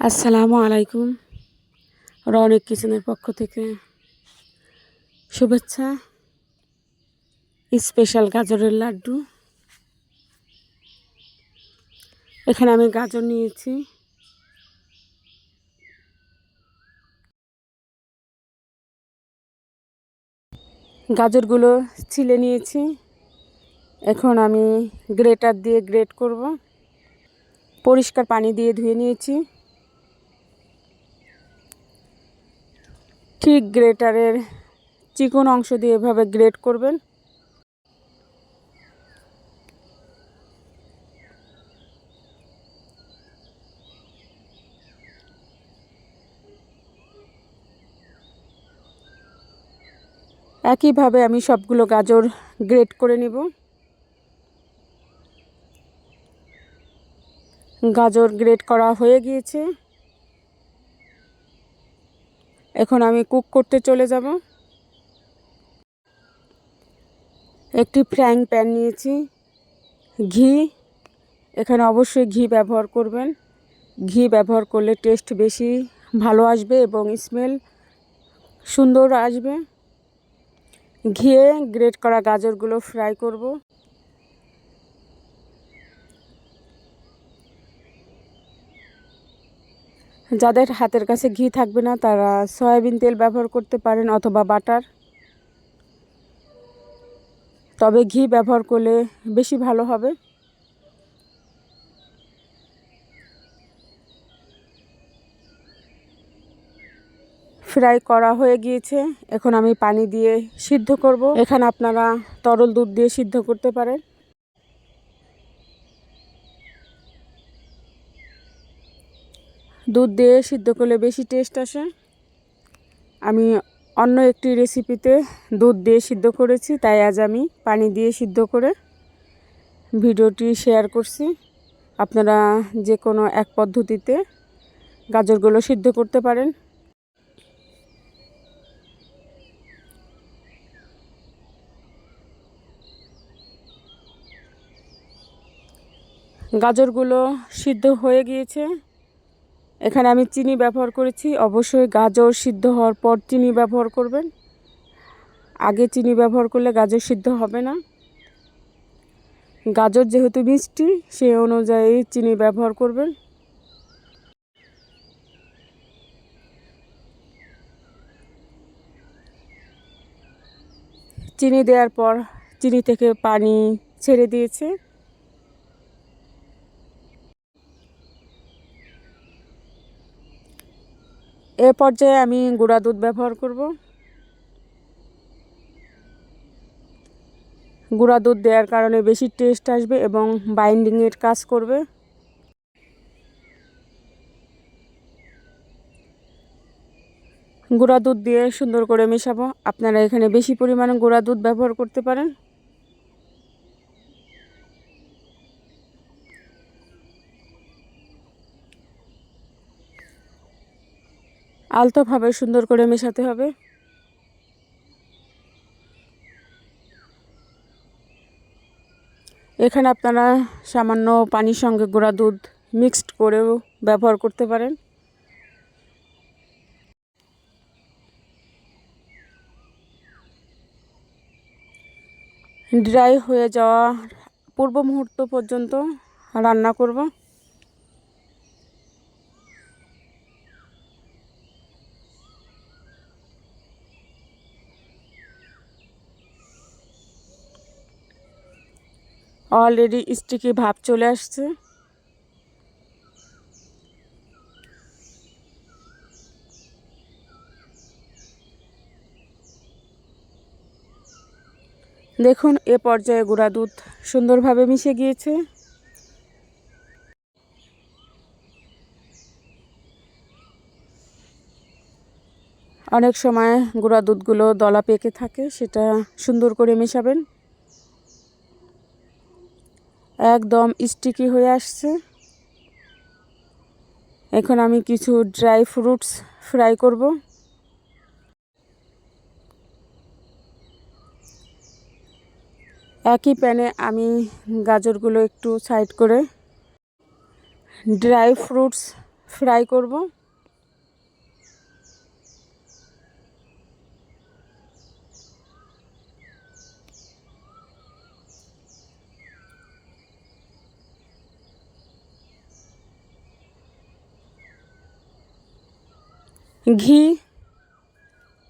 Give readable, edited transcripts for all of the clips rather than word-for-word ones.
আসসালামু আলাইকুম। রনিক কিচেনের পক্ষ থেকে শুভেচ্ছা। স্পেশাল গাজরের লাড্ডু। এখানে আমি গাজর নিয়েছি, গাজরগুলো ছিলে নিয়েছি। এখন আমি গ্রেটার দিয়ে গ্রেট করব। পরিষ্কার পানি দিয়ে ধুয়ে নিয়েছি। ঠিক গ্রেটারের চিকন অংশ দিয়ে এভাবে গ্রেট করবেন। একইভাবে আমি সবগুলো গাজর গ্রেট করে নিব। গাজর গ্রেট করা হয়ে গিয়েছে। এখন আমি কুক করতে চলে যাব। একটি ফ্রাইং প্যান নিয়েছি, ঘি। এখানে অবশ্যই ঘি ব্যবহার করবেন। ঘি ব্যবহার করলে টেস্ট বেশি ভালো আসবে এবং স্মেল সুন্দর আসবে। ঘিয়ে গ্রেট করা গাজরগুলো ফ্রাই করব। যাদের হাতের কাছে ঘি থাকবে না তারা সয়াবিন তেল ব্যবহার করতে পারেন অথবা বাটার। তবে ঘি ব্যবহার করলে বেশি ভালো হবে। ফ্রাই করা হয়ে গিয়েছে। এখন আমি পানি দিয়ে সিদ্ধ করব। এখানে আপনারা তরল দুধ দিয়ে সিদ্ধ করতে পারেন। দুধ দিয়ে সিদ্ধ করলে বেশি টেস্ট আসে। আমি অন্য একটি রেসিপিতে দুধ দিয়ে সিদ্ধ করেছি, তাই আজ আমি পানি দিয়ে সিদ্ধ করে ভিডিওটি শেয়ার করছি। আপনারা যে কোনো এক পদ্ধতিতে গাজরগুলো সিদ্ধ করতে পারেন। গাজরগুলো সিদ্ধ হয়ে গিয়েছে। এখানে আমি চিনি ব্যবহার করেছি। অবশ্যই গাজর সিদ্ধ হওয়ার পর চিনি ব্যবহার করবেন। আগে চিনি ব্যবহার করলে গাজর সিদ্ধ হবে না। গাজর যেহেতু মিষ্টি, সেই অনুযায়ী চিনি ব্যবহার করবেন। চিনি দেওয়ার পর চিনি থেকে পানি ছেড়ে দিয়েছে। এ পর্যায়ে আমি গুঁড়া দুধ ব্যবহার করব। গুঁড়া দুধ দেওয়ার কারণে বেশি টেস্ট আসবে এবং বাইন্ডিংয়ের কাজ করবে। গুঁড়া দুধ দিয়ে সুন্দর করে মেশাবো। আপনারা এখানে বেশি পরিমাণে গুঁড়া দুধ ব্যবহার করতে পারেন। আলতোভাবে সুন্দর করে মেশাতে হবে। এখানে আপনারা সামান্য পানির সঙ্গে গুঁড়া দুধ মিক্সড করেও ব্যবহার করতে পারেন। ড্রাই হয়ে যাওয়া পূর্ব মুহূর্ত পর্যন্ত রান্না করব। অলরেডি স্টিকি ভাব চলে আসছে। দেখুন, এ পর্যায়ে গুঁড়া দুধ সুন্দরভাবে মিশে গিয়েছে। অনেক সময় গুঁড়া দুধগুলো দলা পেকে থাকে, সেটা সুন্দর করে মেশাবেন। একদম স্টিকি হয়ে আসছে। এখন আমি কিছু ড্রাই ফ্রুটস ফ্রাই করব। একই প্যানে আমি গাজরগুলো একটু সাইড করে ড্রাই ফ্রুটস ফ্রাই করব। ঘি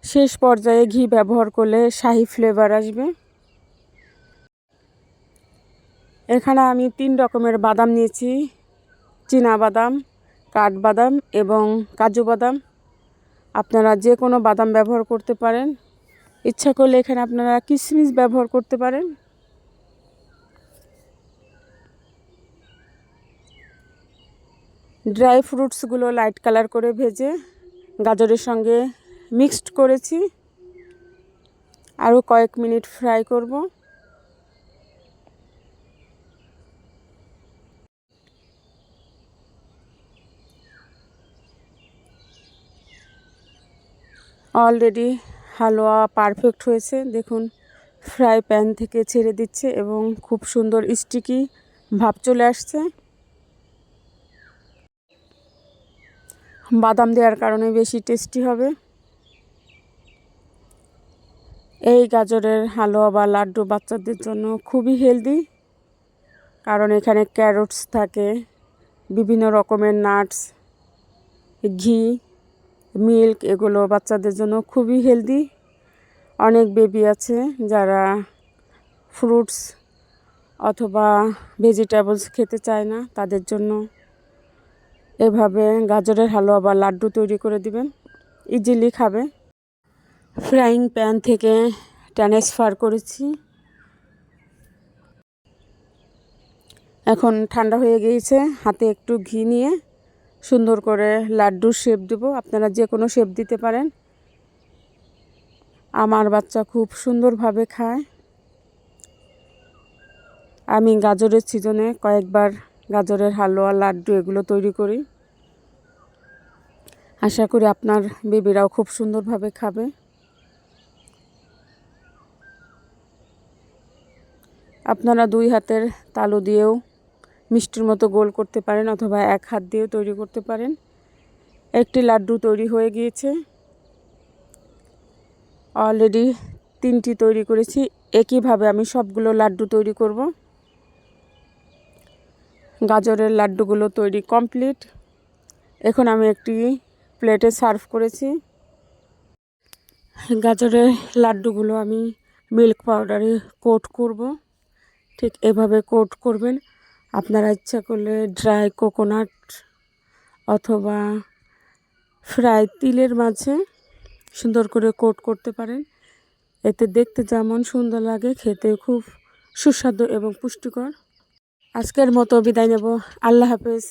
শেষ পর্যায়ে ঘি ব্যবহার করলে শাহি ফ্লেভার আসবে। এখানে আমি 3 রকমের বাদাম নিয়েছি, চীনা বাদাম, কাঠবাদাম এবং কাজু বাদাম। আপনারা যে কোনো বাদাম ব্যবহার করতে পারেন। ইচ্ছা করলে এখানে আপনারা কিশমিশ ব্যবহার করতে পারেন। ড্রাই ফ্রুটসগুলো লাইট কালার করে ভেজে গাজরের সঙ্গে মিক্সড করেছি। আরও কয়েক মিনিট ফ্রাই করব। অলরেডি হালুয়া পারফেক্ট হয়েছে। দেখুন, ফ্রাই প্যান থেকে ছেড়ে দিচ্ছে এবং খুব সুন্দর স্টিকি ভাব চলে আসছে। বাদাম দেওয়ার কারণে বেশি টেস্টি হবে। এই গাজরের হালুয়া বা লাড্ডু বাচ্চাদের জন্য খুবই হেলদি, কারণ এখানে ক্যারটস থাকে, বিভিন্ন রকমের নাটস, ঘি, মিল্ক, এগুলো বাচ্চাদের জন্য খুবই হেলদি। অনেক বেবি আছে যারা ফ্রুটস অথবা ভেজিটেবলস খেতে চায় না, তাদের জন্য এভাবে গাজরের হালুয়া বা লাড্ডু তৈরি করে দিবেন, ইজিলি খাবে। ফ্রাইং প্যান থেকে ট্রান্সফার করেছি। এখন ঠান্ডা হয়ে গিয়েছে। হাতে একটু ঘি নিয়ে সুন্দর করে লাড্ডুর শেপ দেব। আপনারা যে কোনো শেপ দিতে পারেন। আমার বাচ্চা খুব সুন্দরভাবে খায়। আমি গাজরের সিজনে কয়েকবার গাজরের হালুয়া, লাড্ডু এগুলো তৈরি করি। আশা করি আপনার বেবিরাও খুব সুন্দরভাবে খাবে। আপনারা 2 হাতের তালু দিয়েও মিষ্টির মতো গোল করতে পারেন অথবা 1 হাত দিয়েও তৈরি করতে পারেন। একটি লাড্ডু তৈরি হয়ে গিয়েছে। অলরেডি 3টি তৈরি করেছি। একইভাবে আমি সবগুলো লাড্ডু তৈরি করব। গাজরের লাড্ডুগুলো তৈরি কমপ্লিট। এখন আমি একটি প্লেটে সার্ভ করেছি। গাজরের লাড্ডুগুলো আমি মিল্ক পাউডারে কোট করব। ঠিক এভাবে কোট করবেন। আপনারা ইচ্ছা করলে ড্রাই কোকোনাট অথবা ফ্রাই তিলের মাঝে সুন্দর করে কোট করতে পারেন। এতে দেখতে যেমন সুন্দর লাগে, খেতে খুব সুস্বাদু এবং পুষ্টিকর। আজকের মতো বিদায় নেব। আল্লাহ হাফেজ।